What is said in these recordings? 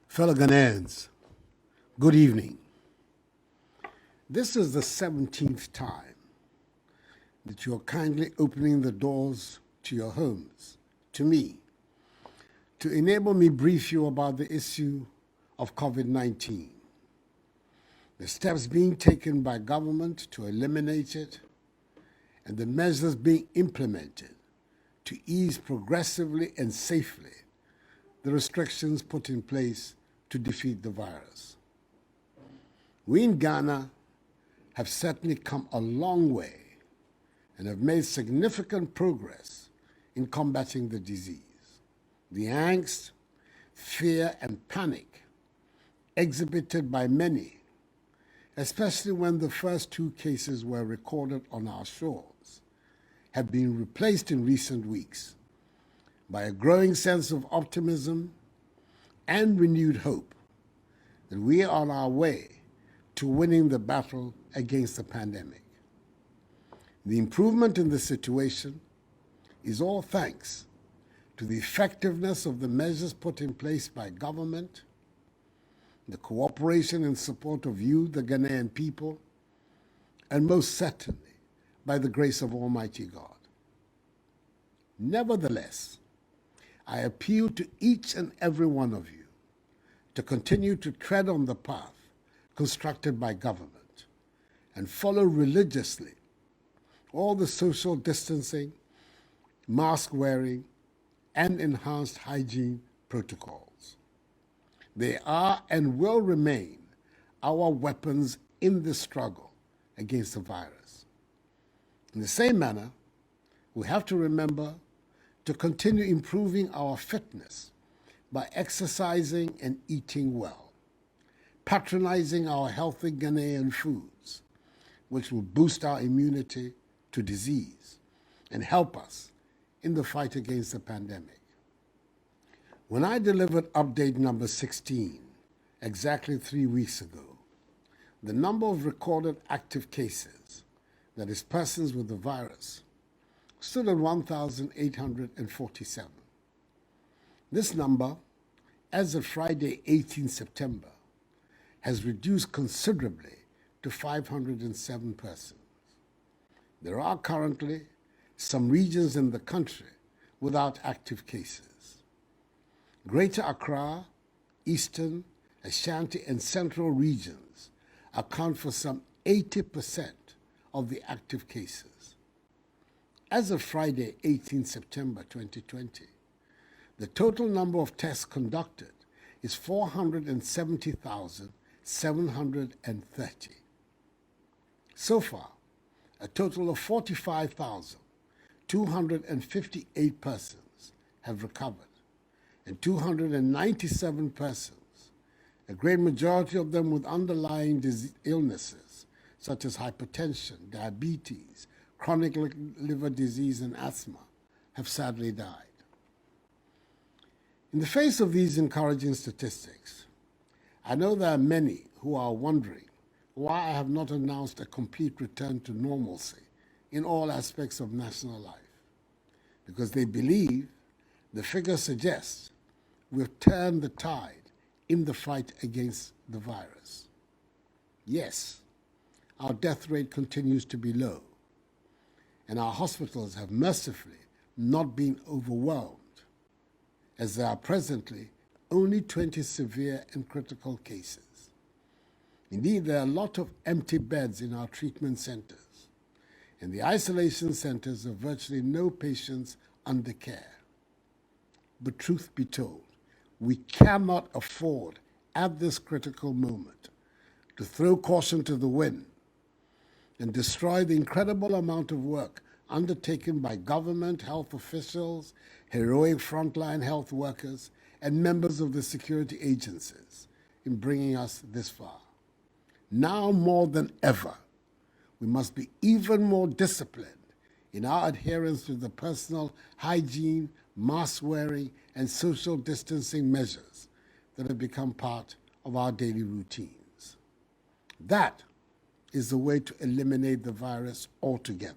Fellow Ghanaians, good evening. This is the 17th time that you are kindly opening the doors to your homes, to me, to enable me brief you about the issue of COVID-19, the steps being taken by government to eliminate it, and the measures being implemented to ease progressively and safely the restrictions put in place to defeat the virus. We in Ghana have certainly come a long way and have made significant progress in combating the disease. The angst, fear, and panic exhibited by many, especially when the first 2 cases were recorded on our shores, have been replaced in recent weeks by a growing sense of optimism and renewed hope that we are on our way to winning the battle against the pandemic. The improvement in the situation is all thanks to the effectiveness of the measures put in place by government, the cooperation and support of you, the Ghanaian people, and most certainly by the grace of Almighty God. Nevertheless, I appeal to each and every one of you to continue to tread on the path constructed by government and follow religiously all the social distancing, mask wearing, and enhanced hygiene protocols. They are and will remain our weapons in the struggle against the virus. In the same manner, we have to remember to continue improving our fitness by exercising and eating well, patronizing our healthy Ghanaian foods, which will boost our immunity to disease and help us in the fight against the pandemic. When I delivered update number 16, exactly 3 weeks ago, the number of recorded active cases, that is persons with the virus, stood at 1,847. This number, as of Friday, 18 September, has reduced considerably to 507 persons. There are currently some regions in the country without active cases. Greater Accra, Eastern, Ashanti, and Central regions account for some 80% of the active cases. As of Friday, 18 September 2020, the total number of tests conducted is 470,730. So far, a total of 45,258 persons have recovered, and 297 persons, a great majority of them with underlying illnesses such as hypertension, diabetes, chronic liver disease, and asthma, have sadly died. In the face of these encouraging statistics, I know there are many who are wondering why I have not announced a complete return to normalcy in all aspects of national life, because they believe the figures suggest we've turned the tide in the fight against the virus. Yes, our death rate continues to be low, and our hospitals have mercifully not been overwhelmed, as there are presently only 20 severe and critical cases. Indeed, there are a lot of empty beds in our treatment centers. In the isolation centers are virtually no patients under care. But truth be told, we cannot afford at this critical moment to throw caution to the wind and destroy the incredible amount of work undertaken by government, health officials, heroic frontline health workers, and members of the security agencies in bringing us this far. Now more than ever, we must be even more disciplined in our adherence to the personal hygiene, mask wearing, and social distancing measures that have become part of our daily routines. That is the way to eliminate the virus altogether.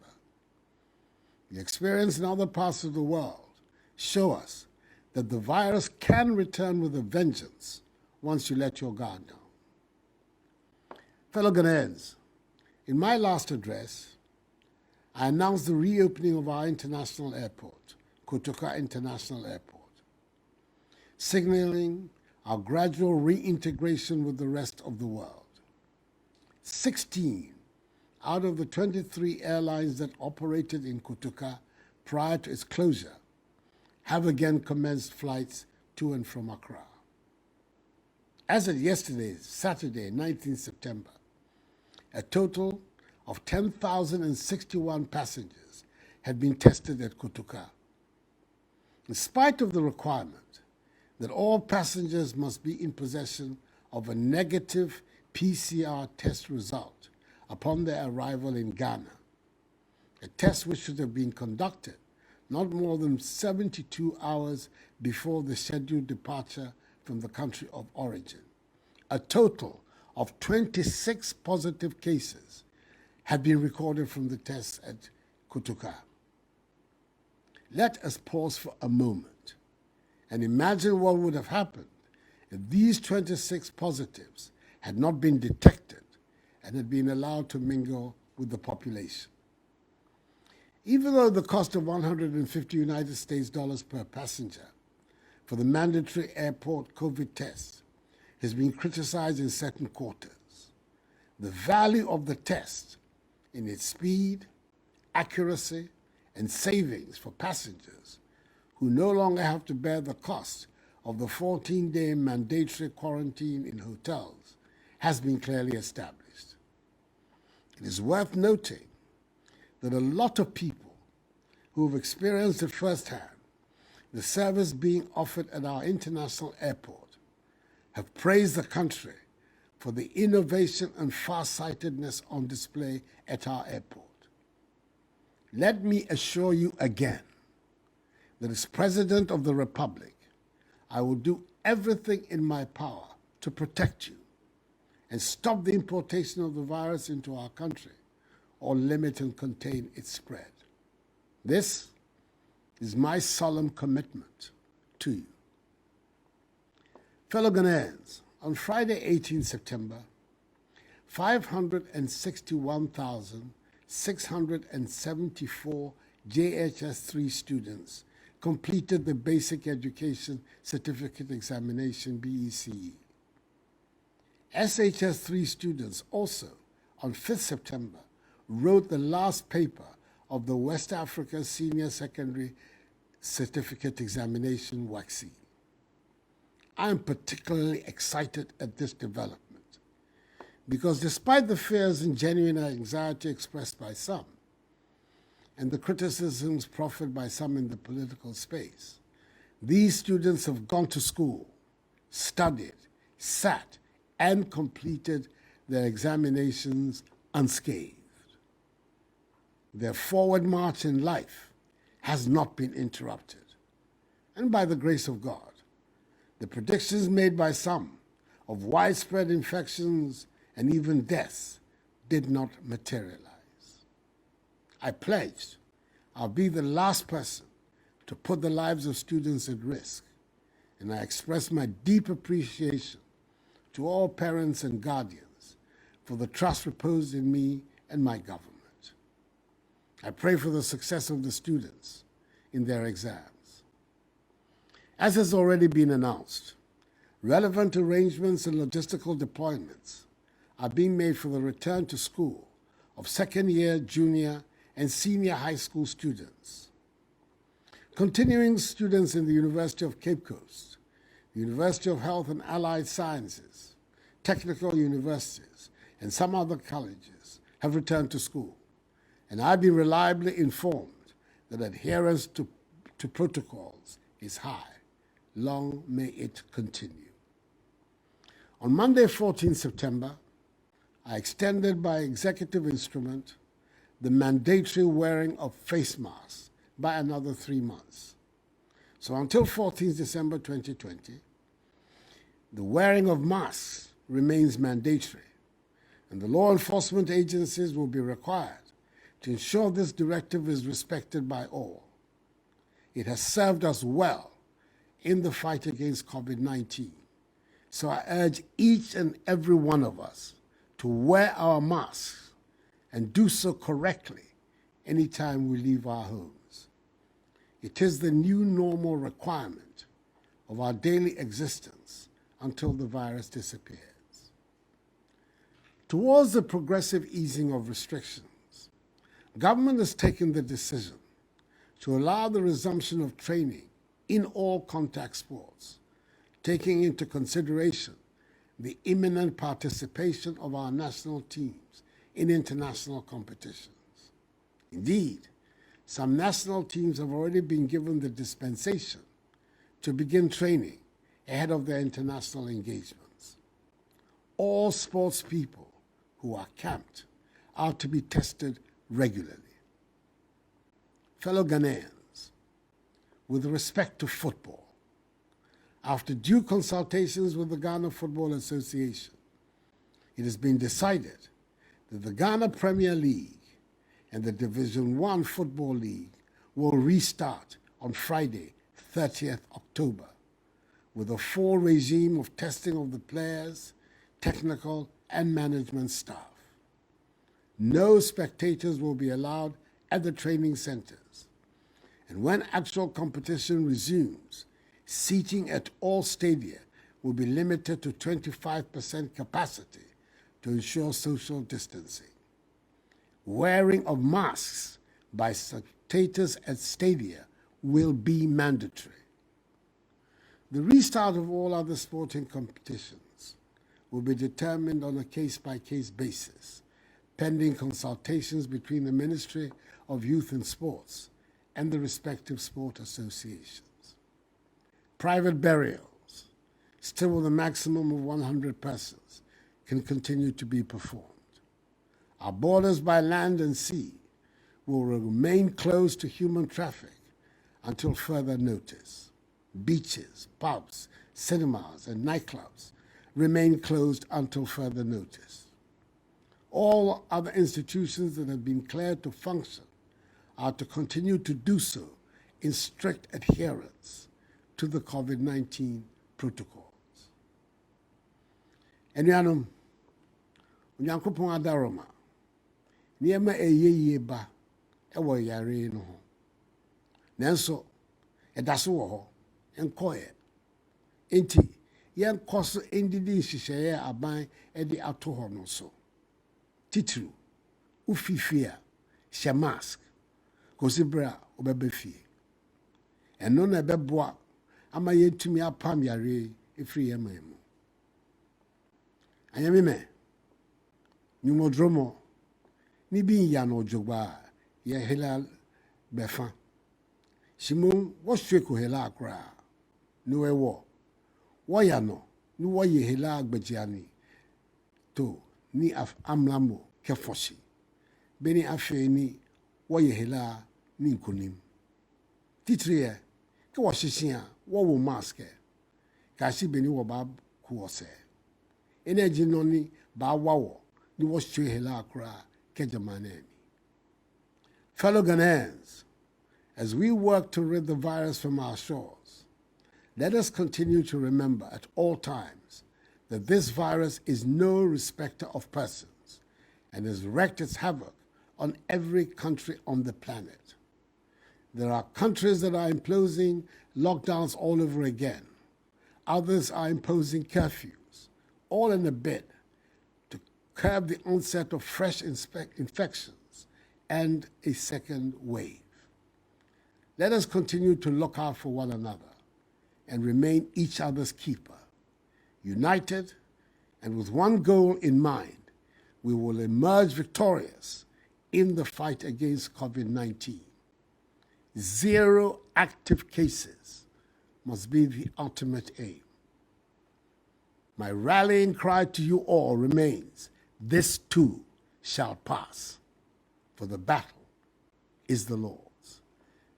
The experience in other parts of the world show us that the virus can return with a vengeance once you let your guard down. Fellow Ghanaians, in my last address, I announced the reopening of our international airport, Kotoka International Airport, signaling our gradual reintegration with the rest of the world. 16 out of the 23 airlines that operated in Kotoka prior to its closure have again commenced flights to and from Accra. As of yesterday, Saturday, 19 September, a total of 10,061 passengers had been tested at Kotoka. In spite of the requirement that all passengers must be in possession of a negative PCR test result upon their arrival in Ghana, a test which should have been conducted not more than 72 hours before the scheduled departure from the country of origin. A total of 26 positive cases had been recorded from the tests at Kotoka. Let us pause for a moment and imagine what would have happened if these 26 positives had not been detected and had been allowed to mingle with the population. Even though the cost of 150 United States dollars per passenger for the mandatory airport COVID test has been criticized in certain quarters, the value of the test in its speed, accuracy, and savings for passengers who no longer have to bear the cost of the 14-day mandatory quarantine in hotels has been clearly established. It is worth noting that a lot of people who have experienced it firsthand, the service being offered at our international airport, have praised the country for the innovation and farsightedness on display at our airport. Let me assure you again that as President of the Republic, I will do everything in my power to protect you and stop the importation of the virus into our country or limit and contain its spread. This is my solemn commitment to you. Fellow Ghanaians, on Friday, 18 September, 561,674 JHS3 students completed the Basic Education Certificate Examination, BECE. SHS3 students also, on 5th September, wrote the last paper of the West Africa Senior Secondary Certificate Examination, WACSE. I am particularly excited at this development because despite the fears and genuine anxiety expressed by some and the criticisms proffered by some in the political space, these students have gone to school, studied, sat, and completed their examinations unscathed. Their forward march in life has not been interrupted. And by the grace of God, the predictions made by some of widespread infections and even deaths did not materialize. I pledged I'll be the last person to put the lives of students at risk, and I express my deep appreciation to all parents and guardians for the trust reposed in me and my government. I pray for the success of the students in their exams. As has already been announced, relevant arrangements and logistical deployments are being made for the return to school of second-year, junior, and senior high school students. Continuing students in the University of Cape Coast, the University of Health and Allied Sciences, technical universities, and some other colleges have returned to school, and I've been reliably informed that adherence to protocols is high. Long may it continue. On Monday, 14 September, I extended by executive instrument the mandatory wearing of face masks by another 3 months. So until 14 December 2020, the wearing of masks remains mandatory, and the law enforcement agencies will be required to ensure this directive is respected by all. It has served us well in the fight against COVID-19, So I urge each and every one of us to wear our masks and do so correctly anytime we leave our homes. It is the new normal requirement of our daily existence until the virus disappears. Towards the progressive easing of restrictions, government has taken the decision to allow the resumption of training in all contact sports, taking into consideration the imminent participation of our national teams in international competitions. Indeed, some national teams have already been given the dispensation to begin training ahead of their international engagements. All sports people who are camped are to be tested regularly. Fellow Ghanaians, with respect to football, after due consultations with the Ghana Football Association, it has been decided that the Ghana Premier League and the Division I Football League will restart on Friday, 30th October, with a full regime of testing of the players, technical and management staff. No spectators will be allowed at the training centers. And when actual competition resumes, seating at all stadia will be limited to 25% capacity to ensure social distancing. Wearing of masks by spectators at stadia will be mandatory. The restart of all other sporting competitions will be determined on a case-by-case basis, pending consultations between the Ministry of Youth and Sports and the respective sport associations. Private burials, still with a maximum of 100 persons, can continue to be performed. Our borders by land and sea will remain closed to human traffic until further notice. Beaches, pubs, cinemas, and nightclubs remain closed until further notice. All other institutions that have been cleared to function are to continue to do so in strict adherence to the COVID-19 protocols. Enuanom, Onyankopɔn adaroma, nneɛma ɛyɛ ba ɛwɔ yare no ho. Nanso, ɛda so wɔ hɔ, ɛnkɔɛ. Enti, yɛnkɔ so ndidi nhyehyɛeɛ aban ɛde ato hɔ no so. Titiri, ufifie a, hyɛ mask, kosi bere a wobɛba fie. Ɛno na ɛbɛboa ama yɛntumi apam yare ɛfiri yɛn man mu. Anyamime, nyumodromo, ni bi yano jogba, ye hela befa. Shimon, washweko hela akra, nuwe wo. Wayano, nuwa ye hela agbejiani. To, ni amlamo kefoshi. Beni afe ni, waye hela ni nkunim. Titriye, ke washishia, wawo maske. Kashi beni wabab kuwose. Energy noni ba wawo ni washwe hela akra kejamaneni. Fellow Ghanaians, as we work to rid the virus from our shores, let us continue to remember at all times that this virus is no respecter of persons and has wreaked its havoc on every country on the planet. There are countries that are imposing lockdowns all over again. Others are imposing curfews, all in a bid to curb the onset of fresh infections and a second wave. Let us continue to look out for one another and remain each other's keeper. United and with one goal in mind, we will emerge victorious in the fight against COVID-19. 0 active cases must be the ultimate aim. My rallying cry to you all remains, this too shall pass, for the battle is the Lord's.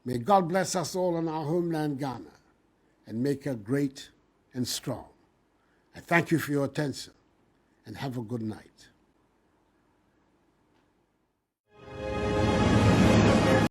May God bless us all in our homeland, Ghana, and make her great and strong. I thank you for your attention, and have a good night.